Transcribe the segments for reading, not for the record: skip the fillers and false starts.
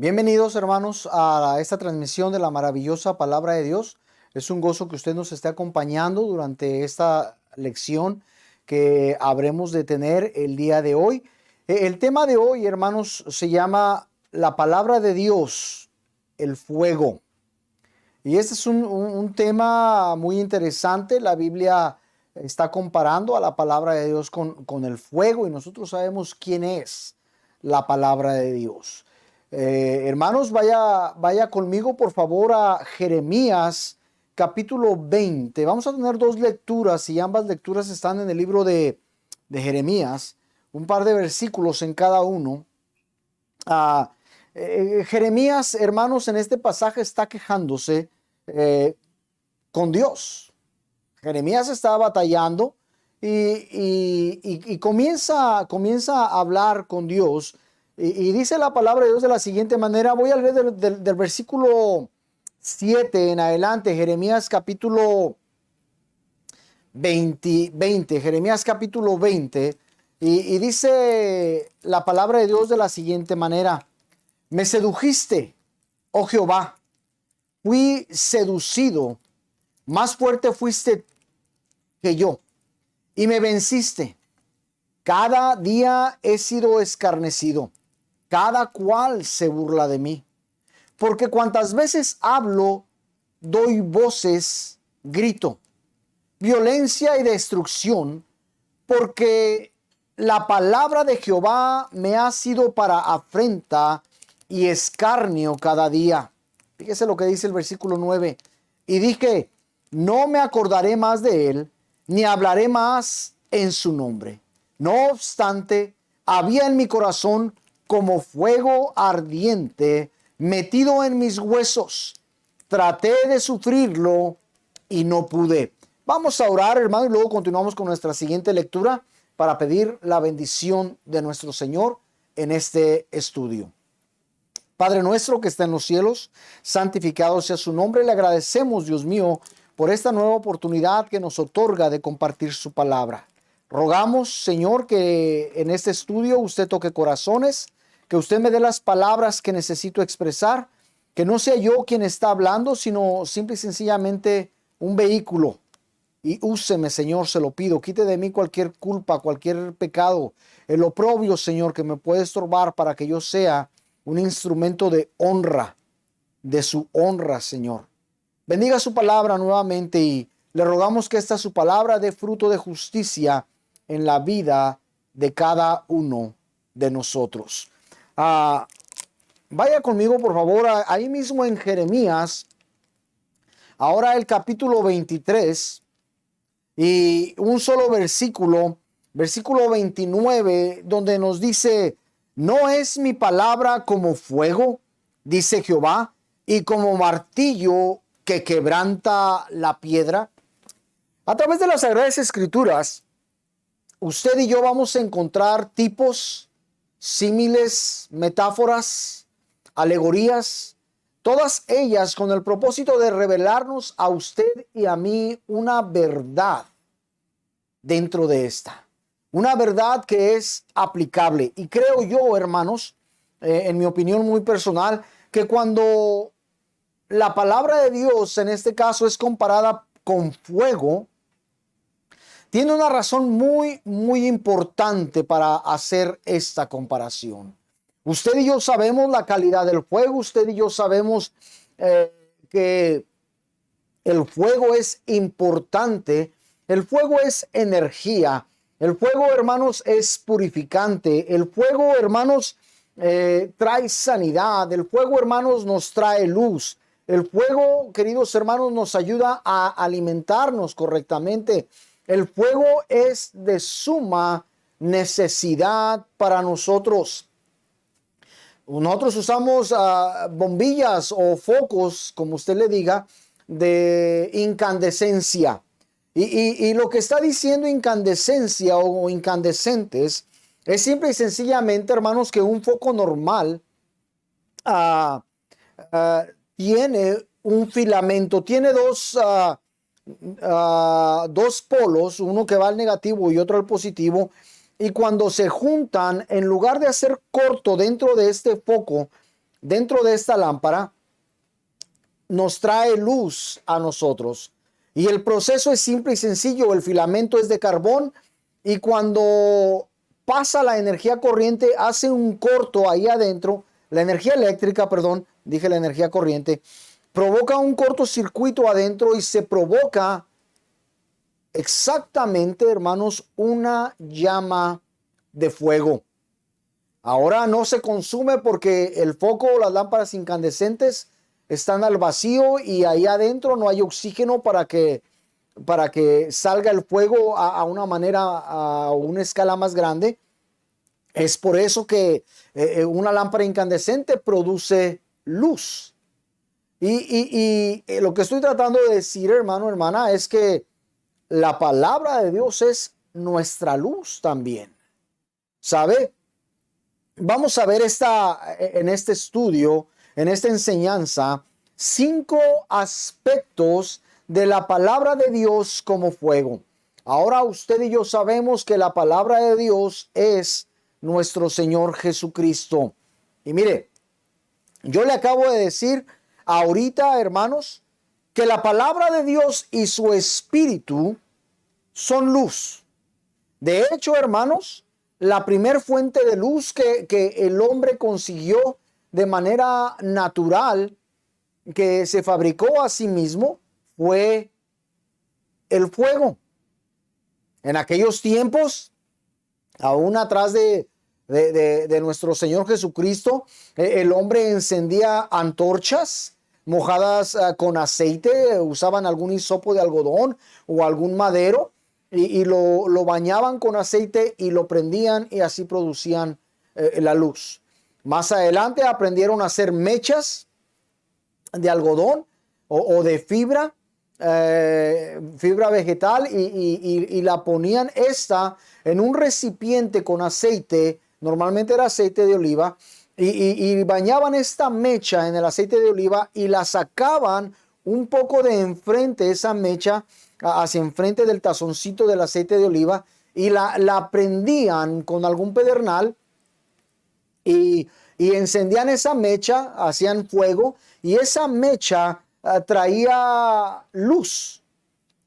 Bienvenidos hermanos a esta transmisión de la maravillosa palabra de Dios. Es un gozo que usted nos esté acompañando durante esta lección que habremos de tener el día de hoy. El tema de hoy, hermanos, se llama la palabra de Dios, el fuego. Y este es un tema muy interesante. La Biblia está comparando a la palabra de Dios con el fuego y nosotros sabemos quién es la palabra de Dios. Hermanos, vaya conmigo por favor a Jeremías capítulo 20. Vamos a tener dos lecturas y ambas lecturas están en el libro de Jeremías, un par de versículos en cada uno. Ah, Jeremías, hermanos, en este pasaje está quejándose con Dios. Jeremías está batallando y comienza a hablar con Dios. Y dice la palabra de Dios de la siguiente manera. Voy a leer del versículo 7 en adelante, Jeremías capítulo 20, Jeremías capítulo 20. Y dice la palabra de Dios de la siguiente manera. Me sedujiste, oh Jehová, fui seducido, más fuerte fuiste que yo, y me venciste. Cada día he sido escarnecido, cada cual se burla de mí. Porque cuantas veces hablo, doy voces, grito, violencia y destrucción, porque la palabra de Jehová me ha sido para afrenta y escarnio cada día. Fíjese lo que dice el versículo 9. Y dije, no me acordaré más de él, ni hablaré más en su nombre. No obstante, había en mi corazón como fuego ardiente metido en mis huesos. Traté de sufrirlo y no pude. Vamos a orar, hermano, y luego continuamos con nuestra siguiente lectura para pedir la bendición de nuestro Señor en este estudio. Padre nuestro que está en los cielos, santificado sea su nombre. Le agradecemos, Dios mío, por esta nueva oportunidad que nos otorga de compartir su palabra. Rogamos, Señor, que en este estudio usted toque corazones, que usted me dé las palabras que necesito expresar, que no sea yo quien está hablando, sino simple y sencillamente un vehículo. Y úseme, Señor, se lo pido. Quite de mí cualquier culpa, cualquier pecado, el oprobio, Señor, que me puede estorbar para que yo sea un instrumento de honra, de su honra, Señor. Bendiga su palabra nuevamente y le rogamos que esta su palabra dé fruto de justicia en la vida de cada uno de nosotros. Vaya conmigo, por favor, ahí mismo en Jeremías, ahora el capítulo 23 y un solo versículo, versículo 29, donde nos dice, ¿no es mi palabra como fuego, dice Jehová, y como martillo que quebranta la piedra? A través de las Sagradas Escrituras, usted y yo vamos a encontrar tipos, símiles, metáforas, alegorías, todas ellas con el propósito de revelarnos a usted y a mí una verdad dentro de esta. Una verdad que es aplicable. Y creo yo, hermanos, en mi opinión muy personal, que cuando la palabra de Dios en este caso es comparada con fuego, tiene una razón muy importante para hacer esta comparación. Usted y yo sabemos la calidad del fuego, usted y yo sabemos que el fuego es importante, el fuego es energía, el fuego, hermanos, es purificante, el fuego, hermanos, trae sanidad, el fuego, hermanos, nos trae luz. El fuego, queridos hermanos, nos ayuda a alimentarnos correctamente. El fuego es de suma necesidad para nosotros. Nosotros usamos bombillas o focos, como usted le diga, de incandescencia. Y lo que está diciendo incandescencia o incandescentes es simple y sencillamente, hermanos, que un foco normal tiene un filamento, tiene dos polos, uno que va al negativo y otro al positivo, y cuando se juntan, en lugar de hacer corto dentro de este foco, dentro de esta lámpara nos trae luz a nosotros. Y el proceso es simple y sencillo. El filamento es de carbón y cuando pasa la energía corriente hace un corto ahí adentro. La energía eléctrica, perdón, dije la energía corriente, provoca un cortocircuito adentro y se provoca exactamente, hermanos, una llama de fuego. Ahora no se consume porque el foco o las lámparas incandescentes están al vacío y ahí adentro no hay oxígeno para que salga el fuego a una manera, a una escala más grande. Es por eso que una lámpara incandescente produce luz. Y lo que estoy tratando de decir, hermano, hermana, es que la palabra de Dios es nuestra luz también. ¿Sabe? Vamos a ver en este estudio, en esta enseñanza, 5 aspectos de la palabra de Dios como fuego. Ahora usted y yo sabemos que la palabra de Dios es nuestro Señor Jesucristo. Y mire, yo le acabo de decir ahorita, hermanos, que la palabra de Dios y su espíritu son luz. De hecho, hermanos, la primer fuente de luz que el hombre consiguió de manera natural, que se fabricó a sí mismo, fue el fuego. En aquellos tiempos, aún atrás de nuestro Señor Jesucristo, el hombre encendía antorchas mojadas con aceite, usaban algún hisopo de algodón o algún madero y lo bañaban con aceite y lo prendían y así producían la luz. Más adelante aprendieron a hacer mechas de algodón o de fibra vegetal y la ponían en un recipiente con aceite, normalmente era aceite de oliva, y bañaban esta mecha en el aceite de oliva y la sacaban un poco de enfrente, esa mecha hacia enfrente del tazoncito del aceite de oliva, y la prendían con algún pedernal y encendían esa mecha, hacían fuego, y esa mecha traía luz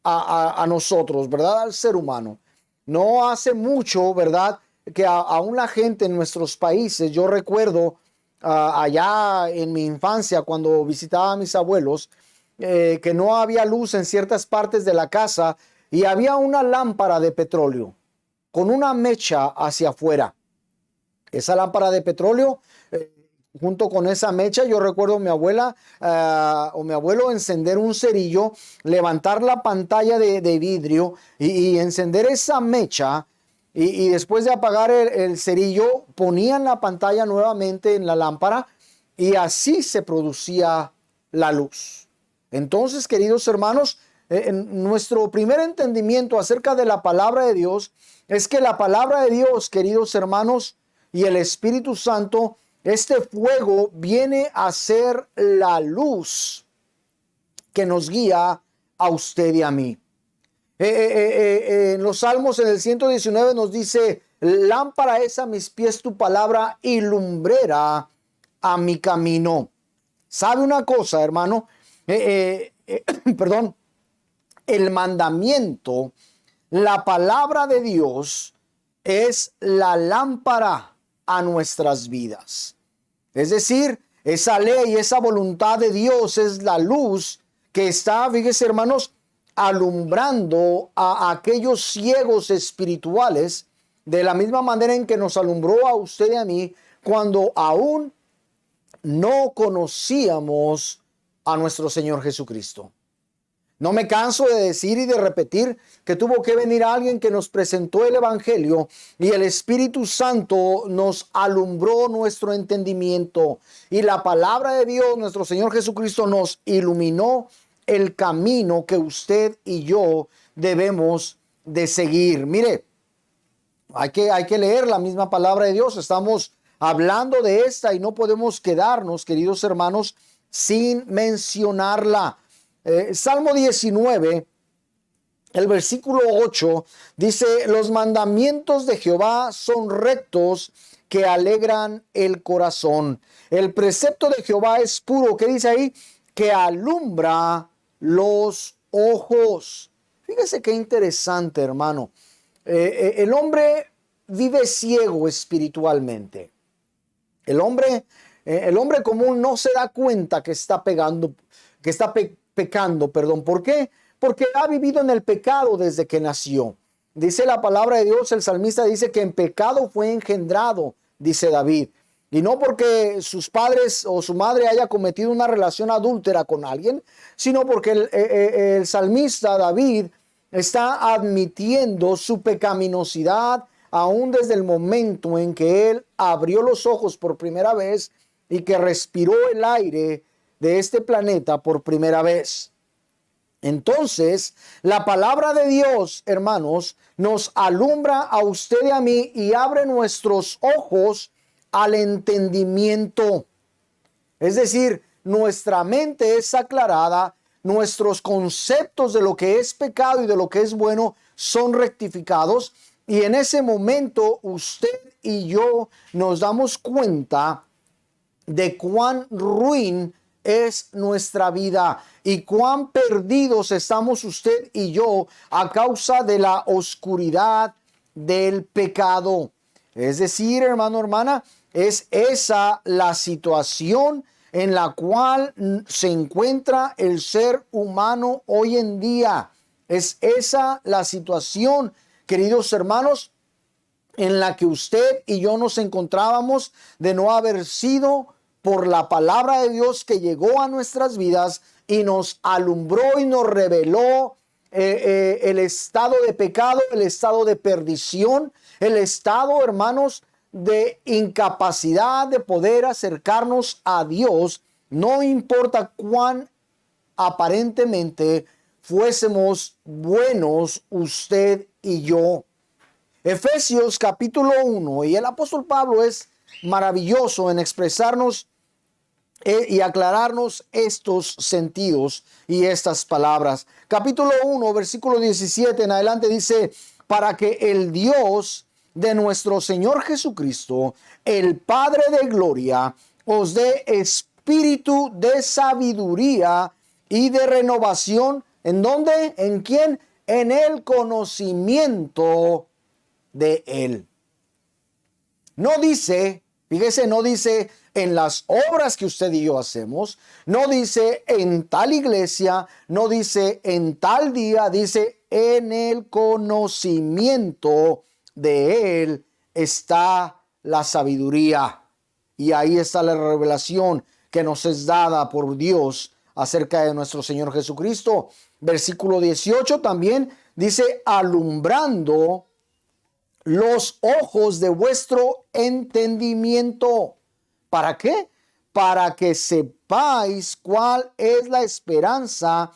a nosotros, ¿verdad? Al ser humano. No hace mucho, ¿verdad? Que aún la gente en nuestros países, yo recuerdo allá en mi infancia cuando visitaba a mis abuelos, que no había luz en ciertas partes de la casa y había una lámpara de petróleo con una mecha hacia afuera. Esa lámpara de petróleo, junto con esa mecha, yo recuerdo a mi abuela o mi abuelo encender un cerillo, levantar la pantalla de vidrio y encender esa mecha y después de apagar el cerillo ponían la pantalla nuevamente en la lámpara y así se producía la luz. Entonces, queridos hermanos, nuestro primer entendimiento acerca de la palabra de Dios es que la palabra de Dios, queridos hermanos, y el Espíritu Santo, este fuego viene a ser la luz que nos guía a usted y a mí. En los Salmos, en el 119 nos dice: lámpara es a mis pies tu palabra y lumbrera a mi camino. ¿Sabe una cosa, hermano? Perdón, el mandamiento, la palabra de Dios es la lámpara a nuestras vidas. Es decir, esa ley, esa voluntad de Dios es la luz que está, fíjese hermanos, alumbrando a aquellos ciegos espirituales de la misma manera en que nos alumbró a usted y a mí cuando aún no conocíamos a nuestro Señor Jesucristo. No me canso de decir y de repetir que tuvo que venir alguien que nos presentó el Evangelio y el Espíritu Santo nos alumbró nuestro entendimiento y la palabra de Dios, nuestro Señor Jesucristo, nos iluminó el camino que usted y yo debemos de seguir. Mire, hay que leer la misma palabra de Dios. Estamos hablando de esta y no podemos quedarnos, queridos hermanos, sin mencionarla. Salmo 19, el versículo 8 dice: los mandamientos de Jehová son rectos, que alegran el corazón. El precepto de Jehová es puro. ¿Qué dice ahí? Que alumbra los ojos. Fíjese qué interesante, hermano. El hombre vive ciego espiritualmente. El hombre común no se da cuenta que está pecando, perdón. ¿Por qué? Porque ha vivido en el pecado desde que nació. Dice la palabra de Dios, el salmista dice que en pecado fue engendrado, dice David. Y no porque sus padres o su madre haya cometido una relación adúltera con alguien, sino porque el salmista David está admitiendo su pecaminosidad aún desde el momento en que él abrió los ojos por primera vez y que respiró el aire de este planeta por primera vez. Entonces, la palabra de Dios, hermanos, nos alumbra a usted y a mí y abre nuestros ojos al entendimiento. Es decir, nuestra mente es aclarada, nuestros conceptos de lo que es pecado y de lo que es bueno son rectificados, y en ese momento usted y yo nos damos cuenta de cuán ruin es nuestra vida y cuán perdidos estamos usted y yo a causa de la oscuridad del pecado. Es decir, hermano, hermana, es esa la situación en la cual se encuentra el ser humano hoy en día. Es esa la situación, queridos hermanos, en la que usted y yo nos encontrábamos de no haber sido por la palabra de Dios que llegó a nuestras vidas y nos alumbró y nos reveló el estado de pecado, el estado de perdición, el estado, hermanos, de incapacidad de poder acercarnos a Dios, no importa cuán aparentemente fuésemos buenos usted y yo. Efesios capítulo 1, y el apóstol Pablo es maravilloso en expresarnos y aclararnos estos sentidos y estas palabras. Capítulo 1, versículo 17 en adelante dice: para que el Dios de nuestro Señor Jesucristo, el Padre de gloria, os dé espíritu de sabiduría y de renovación. ¿En dónde? ¿En quién? En el conocimiento de Él. No dice, fíjese, no dice en las obras que usted y yo hacemos, no dice en tal iglesia, no dice en tal día, dice en el conocimiento de Él está la sabiduría. Y ahí está la revelación que nos es dada por Dios acerca de nuestro Señor Jesucristo. Versículo 18 también dice: alumbrando los ojos de vuestro entendimiento. ¿Para qué? Para que sepáis cuál es la esperanza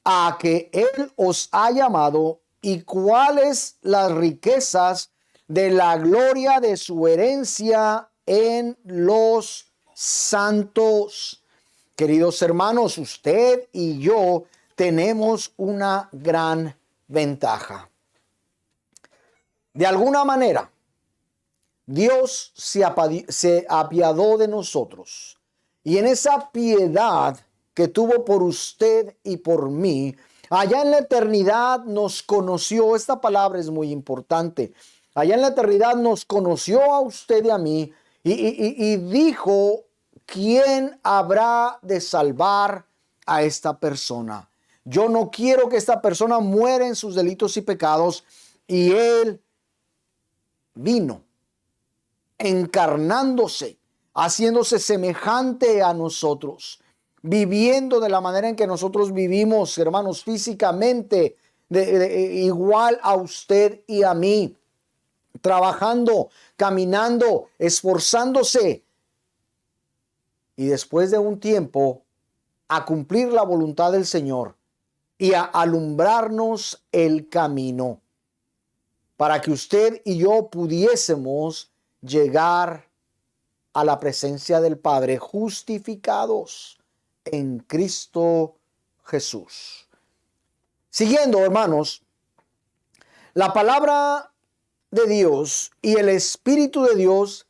a que Él os ha llamado y cuáles las riquezas de la gloria de su herencia en los santos. Queridos hermanos, usted y yo tenemos una gran ventaja. De alguna manera, Dios se apiadó de nosotros, y en esa piedad que tuvo por usted y por mí, allá en la eternidad nos conoció. Esta palabra es muy importante. Allá en la eternidad nos conoció a usted y a mí y dijo: ¿quién habrá de salvar a esta persona? Yo no quiero que esta persona muera en sus delitos y pecados. Y Él vino encarnándose, haciéndose semejante a nosotros, viviendo de la manera en que nosotros vivimos, hermanos, físicamente, igual a usted y a mí, trabajando, caminando, esforzándose, y después de un tiempo a cumplir la voluntad del Señor y a alumbrarnos el camino para que usted y yo pudiésemos llegar a la presencia del Padre justificados en Cristo Jesús. Siguiendo, hermanos, la palabra de Dios y el Espíritu de Dios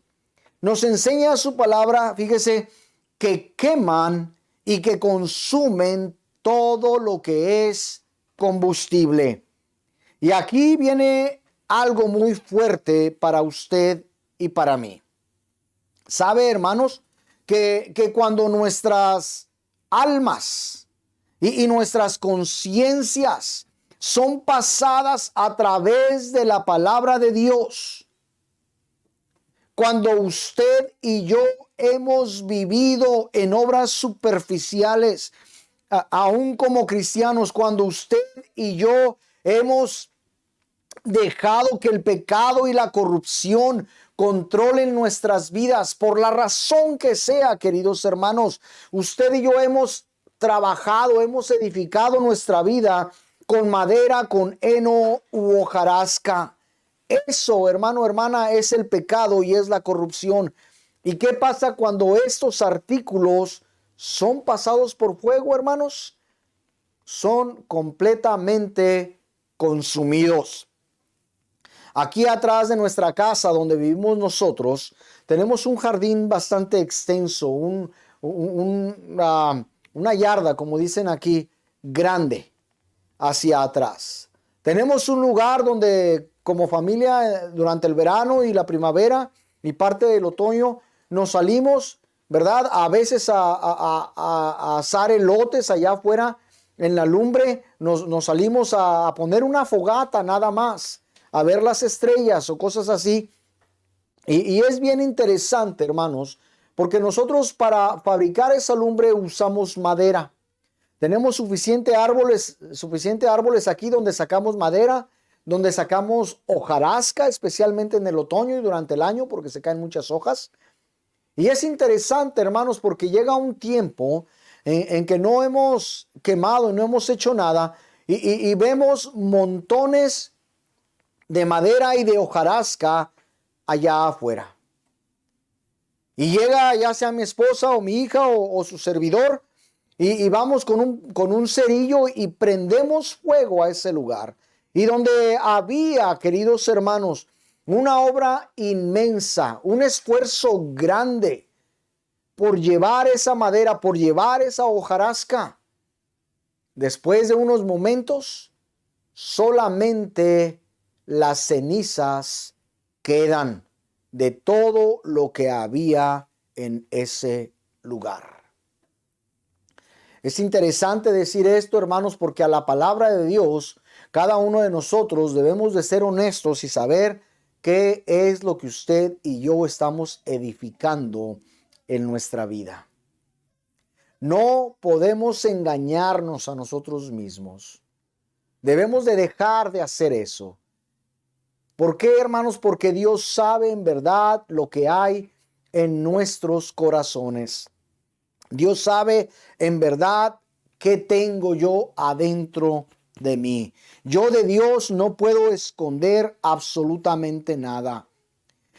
nos enseña su palabra, fíjese, que queman y que consumen todo lo que es combustible. Y aquí viene algo muy fuerte para usted y para mí. ¿Sabe, hermanos? Que cuando nuestras almas y nuestras conciencias son pasadas a través de la palabra de Dios, cuando usted y yo hemos vivido en obras superficiales, aún como cristianos, cuando usted y yo hemos dejado que el pecado y la corrupción controlen nuestras vidas, por la razón que sea, queridos hermanos, usted y yo hemos trabajado, hemos edificado nuestra vida con madera, con heno u hojarasca. Eso, hermano, hermana, es el pecado y es la corrupción. ¿Y qué pasa cuando estos artículos son pasados por fuego, hermanos? Son completamente consumidos. Aquí atrás de nuestra casa donde vivimos nosotros, tenemos un jardín bastante extenso, una yarda, como dicen aquí, grande hacia atrás. Tenemos un lugar donde como familia durante el verano y la primavera y parte del otoño nos salimos, ¿verdad? A veces a asar elotes allá afuera en la lumbre, nos salimos a poner una fogata nada más, a ver las estrellas o cosas así. Y es bien interesante, hermanos, porque nosotros para fabricar esa lumbre usamos madera. Tenemos suficientes árboles aquí donde sacamos madera, donde sacamos hojarasca, especialmente en el otoño y durante el año, porque se caen muchas hojas. Y es interesante, hermanos, porque llega un tiempo en que no hemos quemado, no hemos hecho nada, y vemos montones de madera y de hojarasca allá afuera. Y llega ya sea mi esposa o mi hija o su servidor, y vamos con un cerillo y prendemos fuego a ese lugar. Y donde había, queridos hermanos, una obra inmensa, un esfuerzo grande por llevar esa madera, por llevar esa hojarasca. Después de unos momentos, solamente las cenizas quedan de todo lo que había en ese lugar. Es interesante decir esto, hermanos, porque a la palabra de Dios, cada uno de nosotros debemos de ser honestos y saber qué es lo que usted y yo estamos edificando en nuestra vida. No podemos engañarnos a nosotros mismos. Debemos de dejar de hacer eso. ¿Por qué, hermanos? Porque Dios sabe en verdad lo que hay en nuestros corazones. Dios sabe en verdad qué tengo yo adentro de mí. Yo de Dios no puedo esconder absolutamente nada.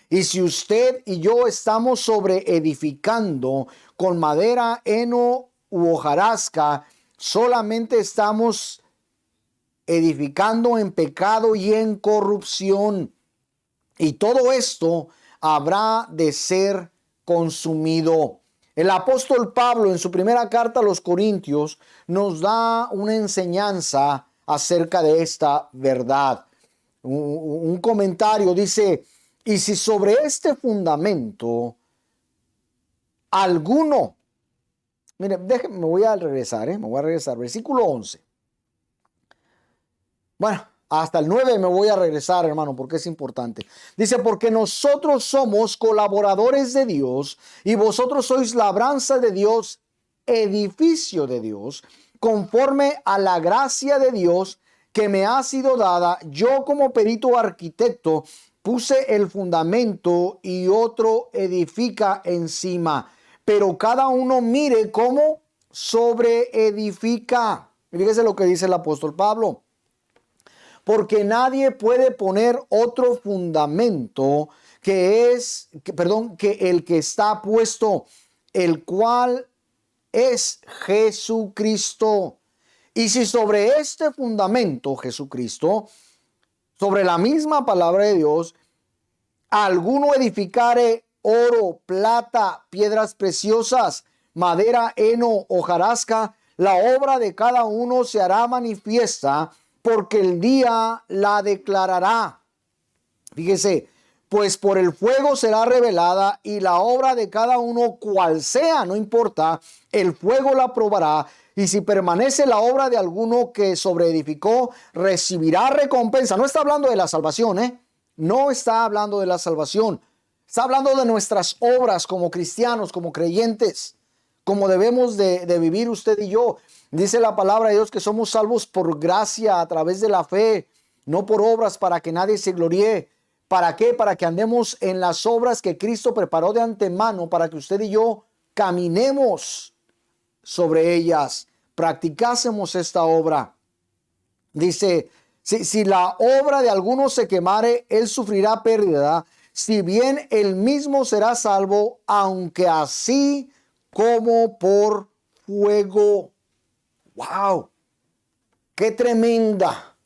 Y si usted y yo estamos sobre edificando con madera, heno u hojarasca, solamente estamos edificando en pecado y en corrupción. Y todo esto habrá de ser consumido. El apóstol Pablo en su primera carta a los Corintios nos da una enseñanza acerca de esta verdad. Un comentario dice: y si sobre este fundamento alguno, mire, déjenme, me voy a regresar, versículo 11. Bueno, hasta el 9 me voy a regresar, hermano, porque es importante. Dice: porque nosotros somos colaboradores de Dios y vosotros sois labranza de Dios, edificio de Dios, conforme a la gracia de Dios que me ha sido dada. Yo como perito arquitecto puse el fundamento y otro edifica encima. Pero cada uno mire cómo sobreedifica. Fíjese lo que dice el apóstol Pablo. Porque nadie puede poner otro fundamento que el que está puesto, el cual es Jesucristo. Y si sobre este fundamento, Jesucristo, sobre la misma palabra de Dios, alguno edificare oro, plata, piedras preciosas, madera, heno, hojarasca, la obra de cada uno se hará manifiesta, porque el día la declarará. Fíjese, pues por el fuego será revelada, y la obra de cada uno cual sea, no importa, el fuego la probará. Y si permanece la obra de alguno que sobreedificó, recibirá recompensa. No está hablando de la salvación, ¿eh? No está hablando de la salvación. Está hablando de nuestras obras como cristianos, como creyentes, como debemos de vivir usted y yo. Dice la palabra de Dios que somos salvos por gracia a través de la fe, no por obras para que nadie se gloríe. ¿Para qué? Para que andemos en las obras que Cristo preparó de antemano para que usted y yo caminemos sobre ellas, practicásemos esta obra. Dice, si la obra de alguno se quemare, él sufrirá pérdida, si bien él mismo será salvo, aunque así como por fuego. ¡Wow! ¡Qué tremenda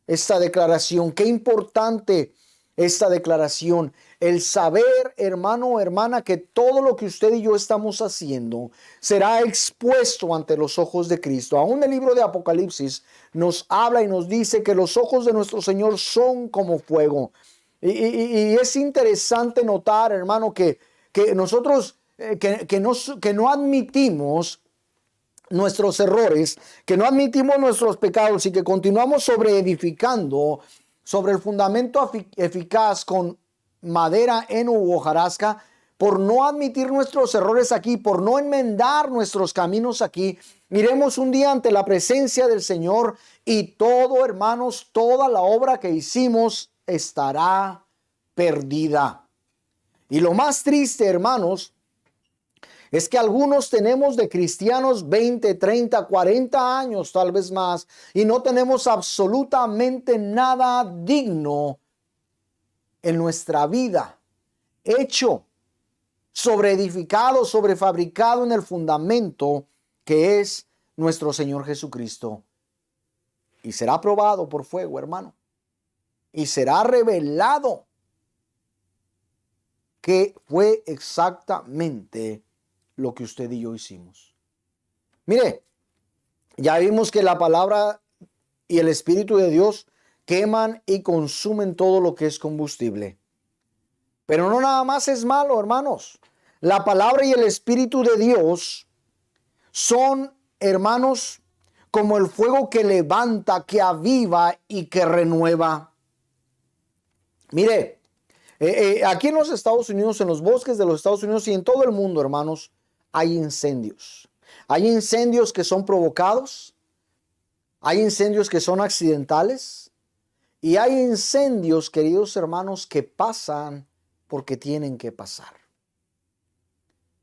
esta declaración! ¡Qué importante esta declaración! El saber, hermano o hermana, que todo lo que usted y yo estamos haciendo será expuesto ante los ojos de Cristo. Aún el libro de Apocalipsis nos habla y nos dice que los ojos de nuestro Señor son como fuego. Y es interesante notar, hermano, que nosotros que no admitimos nuestros errores, que no admitimos nuestros pecados y que continuamos sobreedificando sobre el fundamento eficaz con madera, heno u hojarasca, por no admitir nuestros errores aquí, por no enmendar nuestros caminos aquí, iremos un día ante la presencia del Señor y todo, hermanos, toda la obra que hicimos estará perdida. Y lo más triste, hermanos, es que algunos tenemos de cristianos 20, 30, 40 años, tal vez más, y no tenemos absolutamente nada digno en nuestra vida, hecho, sobreedificado, sobrefabricado en el fundamento que es nuestro Señor Jesucristo. Y será probado por fuego, hermano. Y será revelado que fue exactamente lo que usted y yo hicimos. Mire, ya vimos que la palabra y el Espíritu de Dios queman y consumen todo lo que es combustible. Pero no nada más es malo, hermanos. La palabra y el Espíritu de Dios son, hermanos, como el fuego que levanta, que aviva y que renueva. Mire, aquí en los Estados Unidos, en los bosques de los Estados Unidos y en todo el mundo, hermanos, hay incendios. Hay incendios que son provocados, hay incendios que son accidentales y hay incendios, queridos hermanos, que pasan porque tienen que pasar.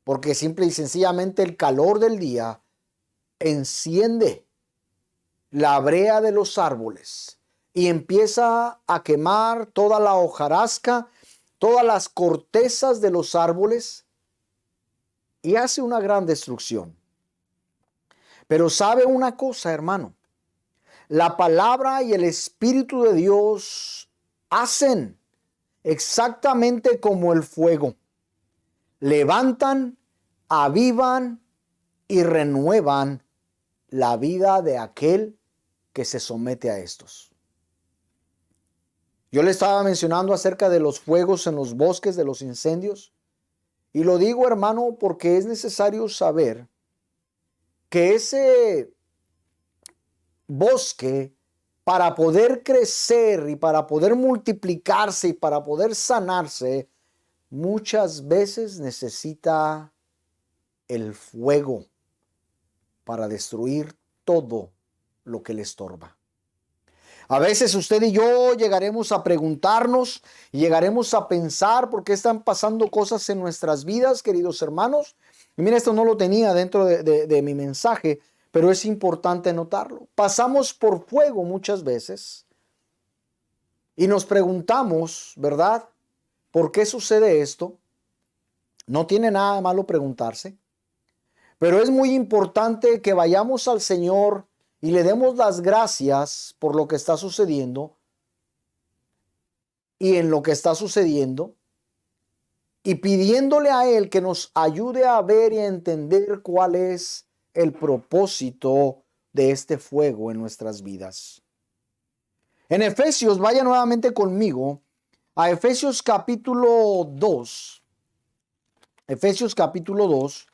Porque simple y sencillamente el calor del día enciende la brea de los árboles y empieza a quemar toda la hojarasca, todas las cortezas de los árboles y hace una gran destrucción. Pero sabe una cosa, hermano, la palabra y el Espíritu de Dios hacen exactamente como el fuego. Levantan, avivan y renuevan la vida de aquel que se somete a estos. Yo le estaba mencionando acerca de los fuegos en los bosques, de los incendios. Y lo digo, hermano, porque es necesario saber que ese bosque, para poder crecer y para poder multiplicarse y para poder sanarse, muchas veces necesita el fuego para destruir todo lo que le estorba. A veces usted y yo llegaremos a preguntarnos y llegaremos a pensar por qué están pasando cosas en nuestras vidas, queridos hermanos. Y mira, esto no lo tenía dentro de mi mensaje, pero es importante notarlo. Pasamos por fuego muchas veces y nos preguntamos, ¿verdad? ¿Por qué sucede esto? No tiene nada de malo preguntarse, pero es muy importante que vayamos al Señor y le demos las gracias por lo que está sucediendo y en lo que está sucediendo. y pidiéndole a Él que nos ayude a ver y a entender cuál es el propósito de este fuego en nuestras vidas. En Efesios, vaya nuevamente conmigo a Efesios capítulo 2. Efesios capítulo 2,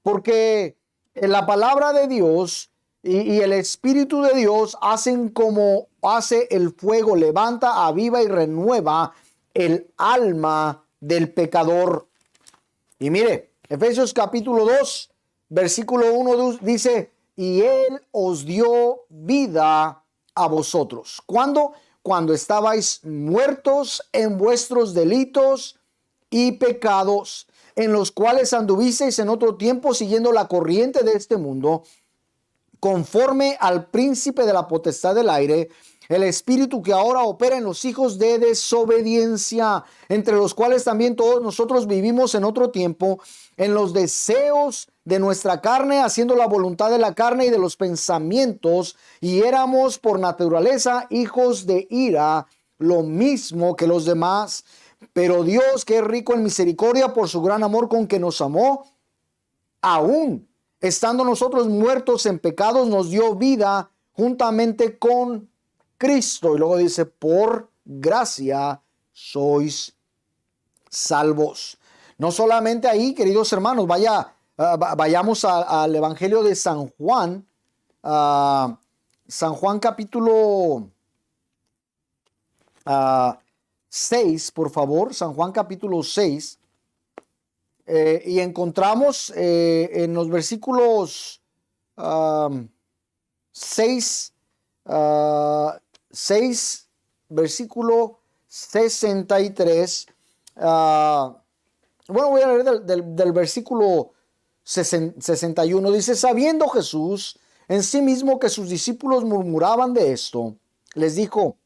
porque la palabra de Dios y el Espíritu de Dios hacen como hace el fuego, levanta, aviva y renueva el alma del pecador. Y mire, Efesios capítulo 2, versículo 1 dice, y Él os dio vida a vosotros. ¿Cuándo? Cuando estabais muertos en vuestros delitos y pecados, en los cuales anduvisteis en otro tiempo siguiendo la corriente de este mundo, conforme al príncipe de la potestad del aire, el espíritu que ahora opera en los hijos de desobediencia, entre los cuales también todos nosotros vivimos en otro tiempo, en los deseos de nuestra carne, haciendo la voluntad de la carne y de los pensamientos, y éramos por naturaleza hijos de ira, lo mismo que los demás. Pero Dios, que es rico en misericordia por su gran amor con que nos amó, aún estando nosotros muertos en pecados, nos dio vida juntamente con Cristo. Y luego dice, por gracia sois salvos. No solamente ahí, queridos hermanos, vayamos al Evangelio de San Juan. San Juan capítulo 6, por favor. San Juan capítulo 6. Y encontramos en los versículos 6, versículo 63. Bueno, voy a leer del versículo 61. Dice, sabiendo Jesús en sí mismo que sus discípulos murmuraban de esto, les dijo,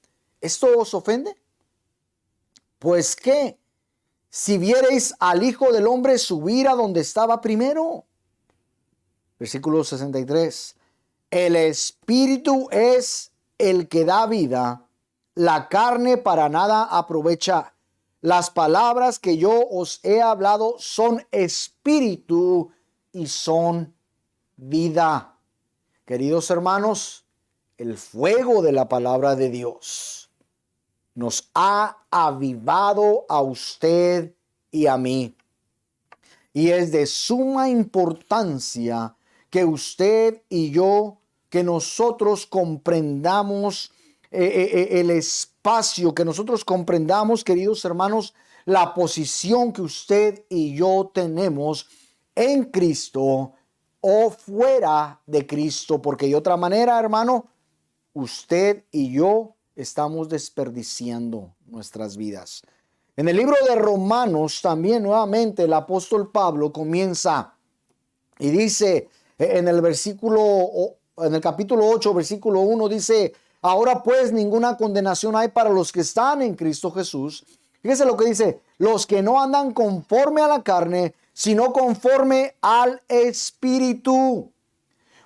¿esto os ofende? Pues qué, si viereis al Hijo del Hombre subir a donde estaba primero. Versículo 63. El Espíritu es el que da vida, la carne para nada aprovecha. Las palabras que yo os he hablado son espíritu y son vida. Queridos hermanos, el fuego de la palabra de Dios nos ha avivado a usted y a mí. Y es de suma importancia que usted y yo, que nosotros comprendamos el espacio, que nosotros comprendamos, queridos hermanos, la posición que usted y yo tenemos en Cristo o fuera de Cristo, porque de otra manera, hermano, usted y yo estamos desperdiciando nuestras vidas. En el libro de Romanos también nuevamente el apóstol Pablo comienza y dice en el capítulo 8, versículo 1 dice, ahora pues ninguna condenación hay para los que están en Cristo Jesús. Fíjese lo que dice, los que no andan conforme a la carne, sino conforme al Espíritu.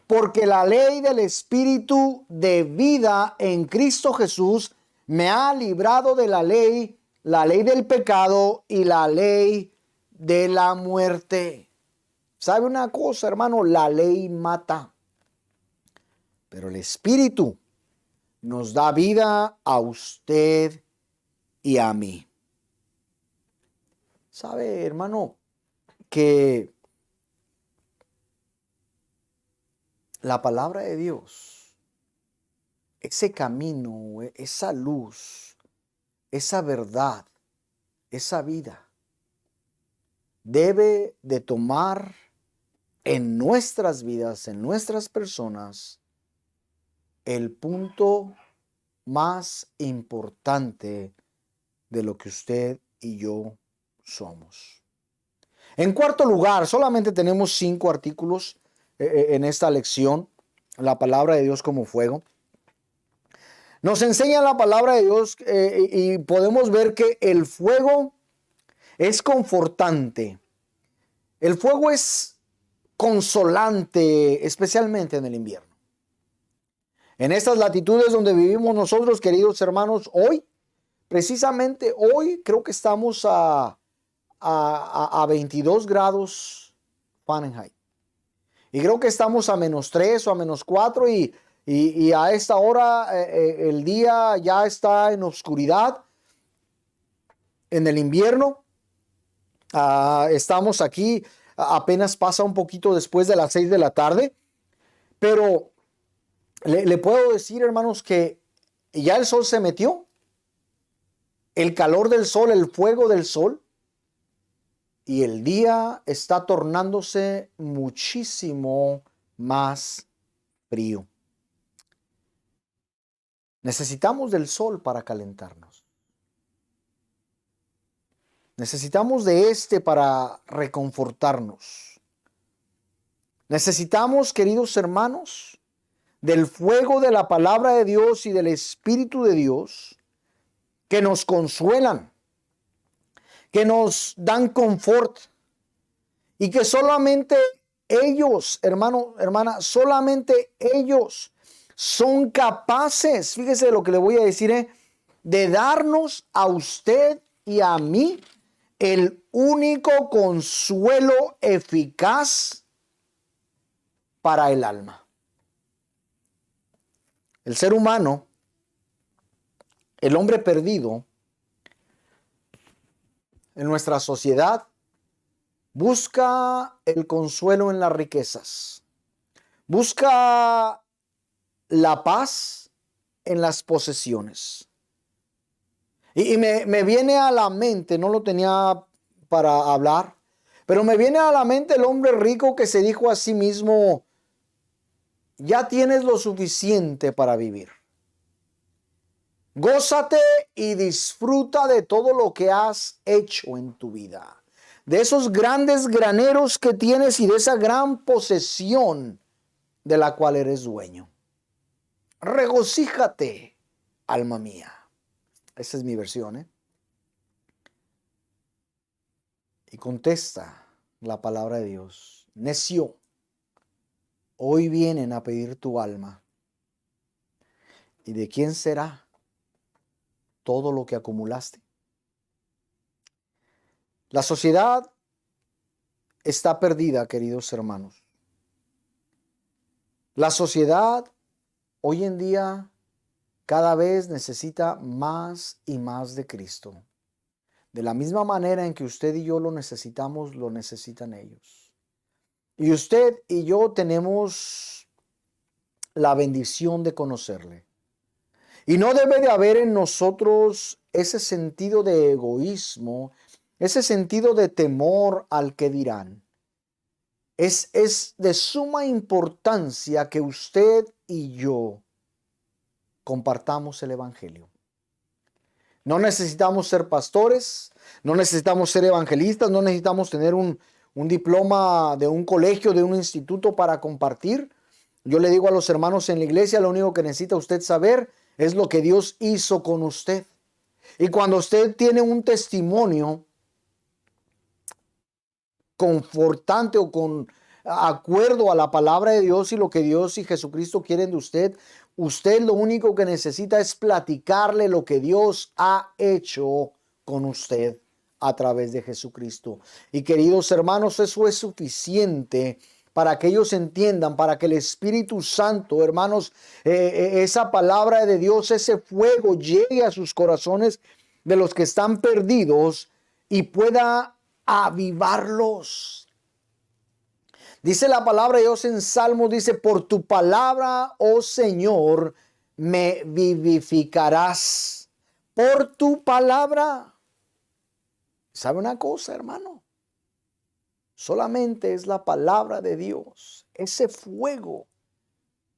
Porque la ley del Espíritu de vida en Cristo Jesús me ha librado de la ley del pecado y la ley de la muerte. ¿Sabe una cosa, hermano? La ley mata, pero el Espíritu nos da vida a usted y a mí. ¿Sabe, hermano, que la palabra de Dios, ese camino, esa luz, esa verdad, esa vida, debe de tomar en nuestras vidas, en nuestras personas, el punto más importante de lo que usted y yo somos? En cuarto lugar, solamente tenemos 5 artículos en esta lección, la palabra de Dios como fuego. Nos enseña la palabra de Dios y podemos ver que el fuego es confortante. El fuego es consolante, especialmente en el invierno. En estas latitudes donde vivimos nosotros, queridos hermanos, hoy, precisamente hoy, creo que estamos a a 22 grados Fahrenheit. Y creo que estamos a -3 o a -4 y a esta hora el día ya está en oscuridad. En el invierno estamos aquí, apenas pasa un poquito después de las 6 de la tarde. Pero le puedo decir, hermanos, que ya el sol se metió. El calor del sol, el fuego del sol. Y el día está tornándose muchísimo más frío. Necesitamos del sol para calentarnos. Necesitamos de este para reconfortarnos. Necesitamos, queridos hermanos, del fuego de la palabra de Dios y del Espíritu de Dios que nos consuelan, que nos dan confort y que solamente ellos, hermano, hermana, solamente ellos son capaces, fíjese lo que le voy a decir, de darnos a usted y a mí el único consuelo eficaz para el alma. El ser humano, el hombre perdido en nuestra sociedad, busca el consuelo en las riquezas, busca la paz en las posesiones. Y me viene a la mente, no lo tenía para hablar, pero me viene a la mente el hombre rico que se dijo a sí mismo: ya tienes lo suficiente para vivir. Gózate y disfruta de todo lo que has hecho en tu vida, de esos grandes graneros que tienes y de esa gran posesión de la cual eres dueño. Regocíjate, alma mía. Esa es mi versión, Y contesta la palabra de Dios: necio, hoy vienen a pedir tu alma. ¿Y de quién será todo lo que acumulaste? La sociedad está perdida, queridos hermanos. La sociedad hoy en día cada vez necesita más y más de Cristo. De la misma manera en que usted y yo lo necesitamos, lo necesitan ellos. Y usted y yo tenemos la bendición de conocerle. Y no debe de haber en nosotros ese sentido de egoísmo, ese sentido de temor al que dirán. Es de suma importancia que usted y yo compartamos el evangelio. No necesitamos ser pastores, no necesitamos ser evangelistas, no necesitamos tener un diploma de un colegio, de un instituto para compartir. Yo le digo a los hermanos en la iglesia, lo único que necesita usted saber es lo que Dios hizo con usted. Y cuando usted tiene un testimonio confortante o con acuerdo a la palabra de Dios y lo que Dios y Jesucristo quieren de usted, usted lo único que necesita es platicarle lo que Dios ha hecho con usted a través de Jesucristo. Y queridos hermanos, eso es suficiente para que ellos entiendan, para que el Espíritu Santo, hermanos, esa palabra de Dios, ese fuego llegue a sus corazones de los que están perdidos y pueda avivarlos. Dice la palabra de Dios en Salmos, dice: por tu palabra, oh Señor, me vivificarás. Por tu palabra. ¿Sabe una cosa, hermano? Solamente es la palabra de Dios, ese fuego,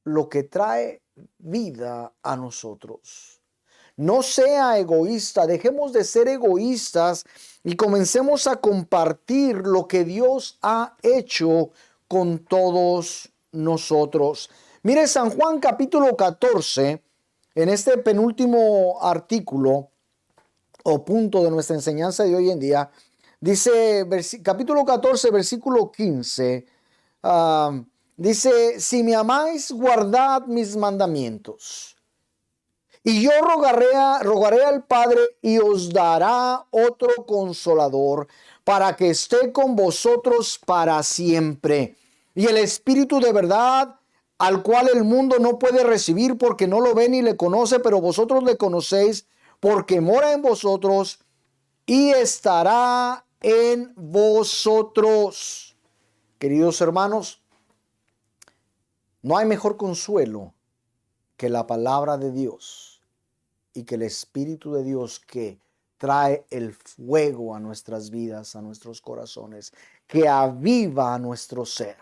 lo que trae vida a nosotros. No sea egoísta, dejemos de ser egoístas y comencemos a compartir lo que Dios ha hecho con todos nosotros. Mire, San Juan capítulo 14, en este penúltimo artículo o punto de nuestra enseñanza de hoy en día, dice capítulo 14, versículo 15, dice: si me amáis, guardad mis mandamientos. Y yo rogaré al Padre y os dará otro consolador para que esté con vosotros para siempre. Y el Espíritu de verdad, al cual el mundo no puede recibir porque no lo ve ni le conoce, pero vosotros le conocéis porque mora en vosotros y estará en vosotros. Queridos hermanos, no hay mejor consuelo que la palabra de Dios y que el Espíritu de Dios que trae el fuego a nuestras vidas, a nuestros corazones, que aviva a nuestro ser.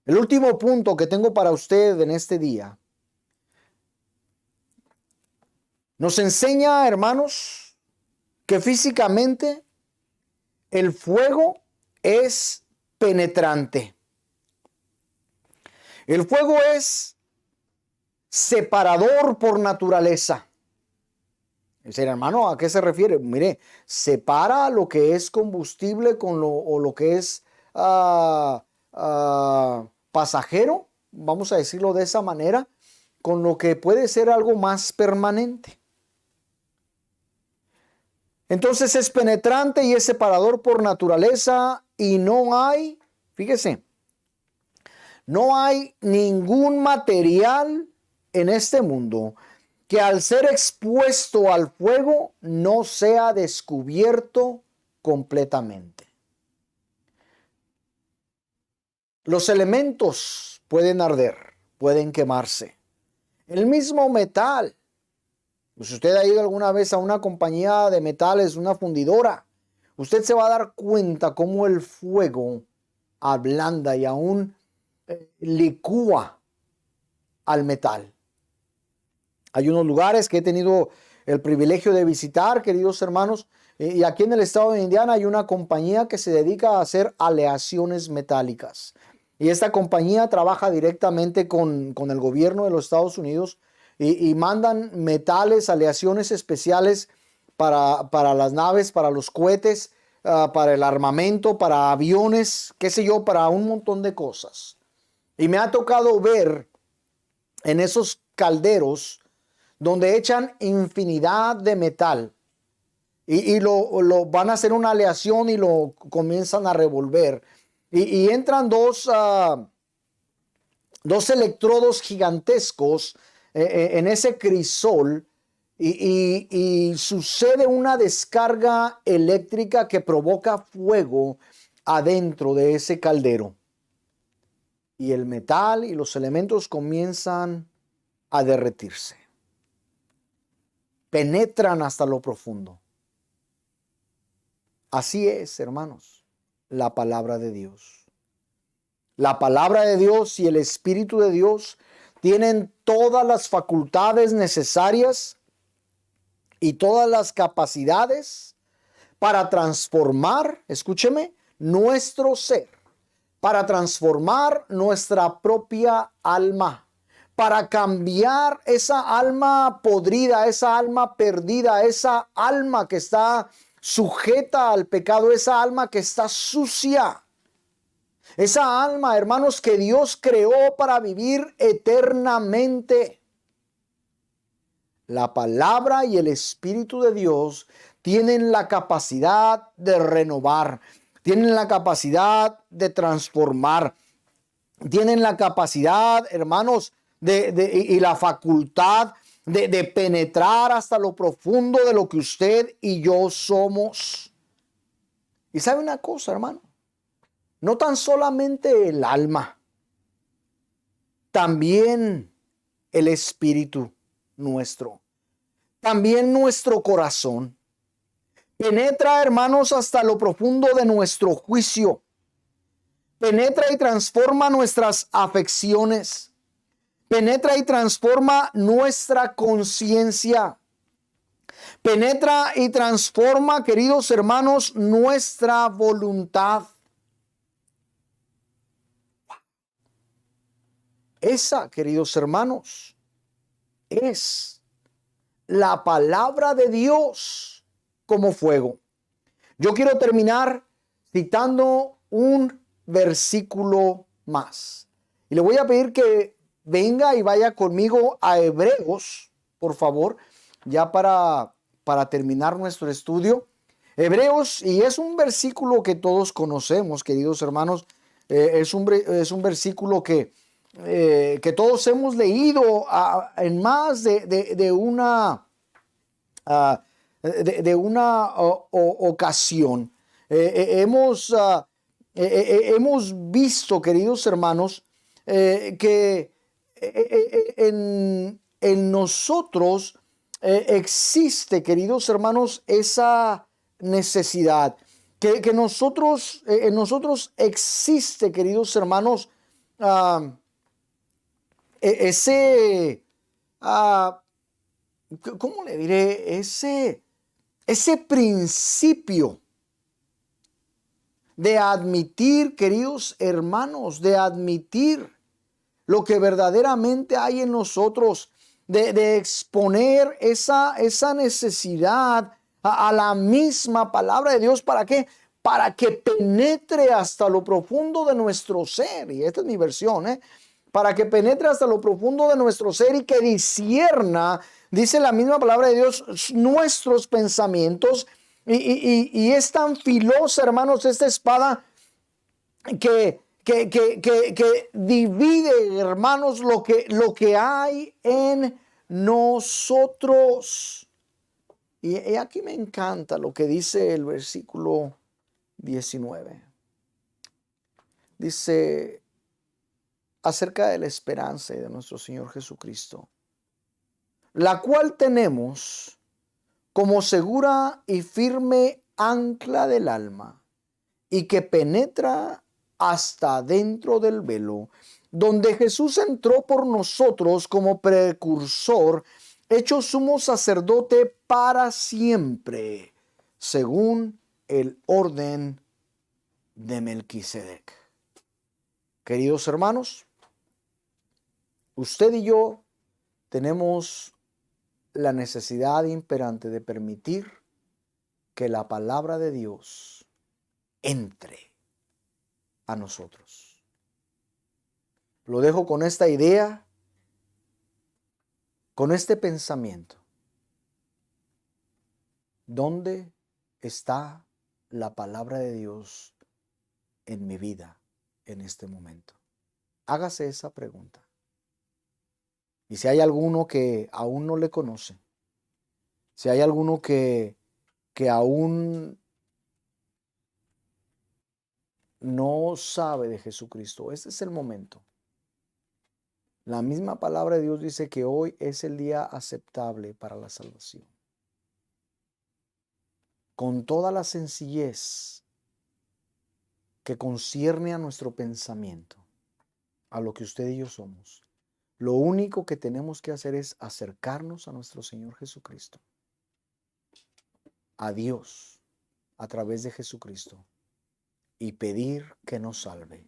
El último punto que tengo para usted en este día nos enseña, hermanos, que físicamente el fuego es penetrante. El fuego es separador por naturaleza. Dice, hermano, ¿a qué se refiere? Mire, separa lo que es combustible con lo que es pasajero, vamos a decirlo de esa manera, con lo que puede ser algo más permanente. Entonces es penetrante y es separador por naturaleza y no hay, fíjese, no hay ningún material en este mundo que al ser expuesto al fuego no sea descubierto completamente. Los elementos pueden arder, pueden quemarse. El mismo metal. Si usted ha ido alguna vez a una compañía de metales, una fundidora, usted se va a dar cuenta cómo el fuego ablanda y aún licúa al metal. Hay unos lugares que he tenido el privilegio de visitar, queridos hermanos, y aquí en el estado de Indiana hay una compañía que se dedica a hacer aleaciones metálicas. Y esta compañía trabaja directamente con el gobierno de los Estados Unidos y mandan metales, aleaciones especiales para las naves, para los cohetes, para el armamento, para aviones, qué sé yo, para un montón de cosas. Y me ha tocado ver en esos calderos donde echan infinidad de metal y lo van a hacer una aleación y lo comienzan a revolver. Y entran dos electrodos gigantescos en ese crisol y sucede una descarga eléctrica que provoca fuego adentro de ese caldero. Y el metal y los elementos comienzan a derretirse. Penetran hasta lo profundo. Así es, hermanos, la palabra de Dios. La palabra de Dios y el Espíritu de Dios tienen todas las facultades necesarias y todas las capacidades para transformar, escúcheme, nuestro ser, para transformar nuestra propia alma, para cambiar esa alma podrida, esa alma perdida, esa alma que está sujeta al pecado, esa alma que está sucia. Esa alma, hermanos, que Dios creó para vivir eternamente. La palabra y el Espíritu de Dios tienen la capacidad de renovar, tienen la capacidad de transformar, tienen la capacidad, hermanos, y la facultad de penetrar hasta lo profundo de lo que usted y yo somos. Y sabe una cosa, hermano, no tan solamente el alma, también el espíritu nuestro, también nuestro corazón. Penetra, hermanos, hasta lo profundo de nuestro juicio. Penetra y transforma nuestras afecciones. Penetra y transforma nuestra conciencia. Penetra y transforma, queridos hermanos, nuestra voluntad. Esa, queridos hermanos, es la palabra de Dios como fuego. Yo quiero terminar citando un versículo más. Y le voy a pedir que venga y vaya conmigo a Hebreos, por favor, ya para terminar nuestro estudio. Hebreos, y es un versículo que todos conocemos, queridos hermanos, es un versículo que todos hemos leído en más de una, ah, de una ocasión. Hemos visto, queridos hermanos, que en nosotros existe, queridos hermanos, esa necesidad. Que nosotros, en nosotros existe, queridos hermanos, ah, ese, ah, ¿cómo le diré? Ese principio de admitir, queridos hermanos, de admitir lo que verdaderamente hay en nosotros, de exponer esa necesidad a la misma palabra de Dios. ¿Para qué? Para que penetre hasta lo profundo de nuestro ser. Y esta es mi versión, ¿eh? Para que penetre hasta lo profundo de nuestro ser y que discierna, dice la misma palabra de Dios, nuestros pensamientos. Y es tan filosa, hermanos, esta espada que divide, hermanos, lo que hay en nosotros. Y aquí me encanta lo que dice el versículo 19. Dice acerca de la esperanza de nuestro Señor Jesucristo, la cual tenemos como segura y firme ancla del alma, y que penetra hasta dentro del velo, donde Jesús entró por nosotros como precursor, hecho sumo sacerdote para siempre, según el orden de Melquisedec. Queridos hermanos, usted y yo tenemos la necesidad imperante de permitir que la palabra de Dios entre a nosotros. Lo dejo con esta idea, con este pensamiento. ¿Dónde está la palabra de Dios en mi vida en este momento? Hágase esa pregunta. Y si hay alguno que aún no le conoce, si hay alguno que aún no sabe de Jesucristo, este es el momento. La misma palabra de Dios dice que hoy es el día aceptable para la salvación. Con toda la sencillez que concierne a nuestro pensamiento, a lo que usted y yo somos, lo único que tenemos que hacer es acercarnos a nuestro Señor Jesucristo, a Dios, a través de Jesucristo, y pedir que nos salve.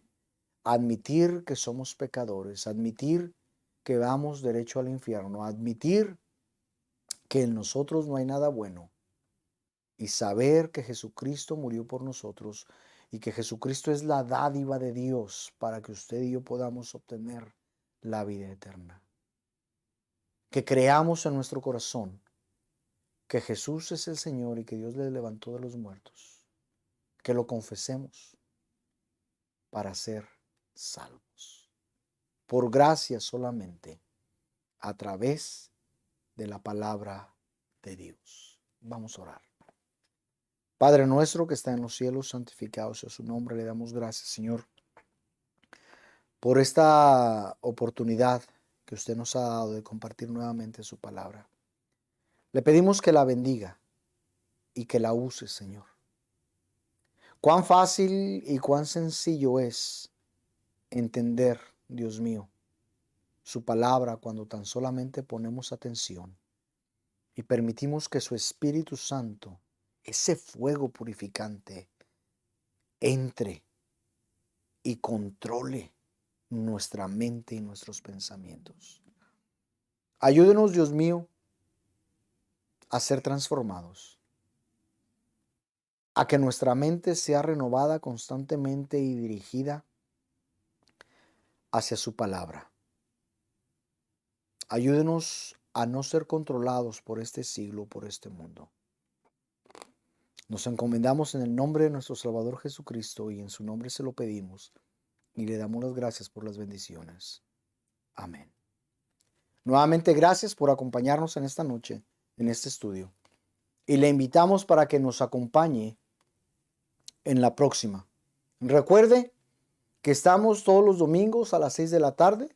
Admitir que somos pecadores, admitir que vamos derecho al infierno, admitir que en nosotros no hay nada bueno, y saber que Jesucristo murió por nosotros y que Jesucristo es la dádiva de Dios para que usted y yo podamos obtener la vida eterna. Que creamos en nuestro corazón que Jesús es el Señor y que Dios le levantó de los muertos. Que lo confesemos para ser salvos. Por gracia solamente, a través de la palabra de Dios. Vamos a orar. Padre nuestro que está en los cielos, santificado sea su nombre. Le damos gracias, Señor, por esta oportunidad que usted nos ha dado de compartir nuevamente su palabra. Le pedimos que la bendiga y que la use, Señor. Cuán fácil y cuán sencillo es entender, Dios mío, su palabra cuando tan solamente ponemos atención y permitimos que su Espíritu Santo, ese fuego purificante, entre y controle nuestra mente y nuestros pensamientos. Ayúdenos, Dios mío, a ser transformados, a que nuestra mente sea renovada constantemente y dirigida hacia su palabra. Ayúdenos a no ser controlados por este siglo, por este mundo. Nos encomendamos en el nombre de nuestro Salvador Jesucristo y en su nombre se lo pedimos y le damos las gracias por las bendiciones. Amén. Nuevamente, gracias por acompañarnos en esta noche, en este estudio. Y le invitamos para que nos acompañe en la próxima. Recuerde que estamos todos los domingos a las 6 de la tarde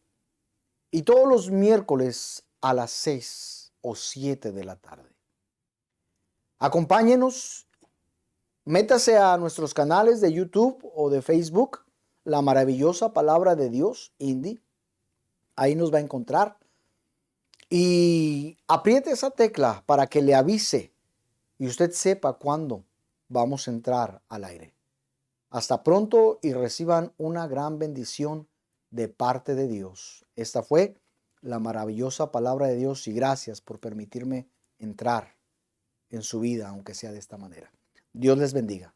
y todos los miércoles a las 6 o 7 de la tarde. Acompáñenos, métase a nuestros canales de YouTube o de Facebook, La Maravillosa Palabra de Dios, Indy. Ahí nos va a encontrar. Y apriete esa tecla para que le avise y usted sepa cuándo vamos a entrar al aire. Hasta pronto y reciban una gran bendición de parte de Dios. Esta fue la maravillosa palabra de Dios y gracias por permitirme entrar en su vida, aunque sea de esta manera. Dios les bendiga.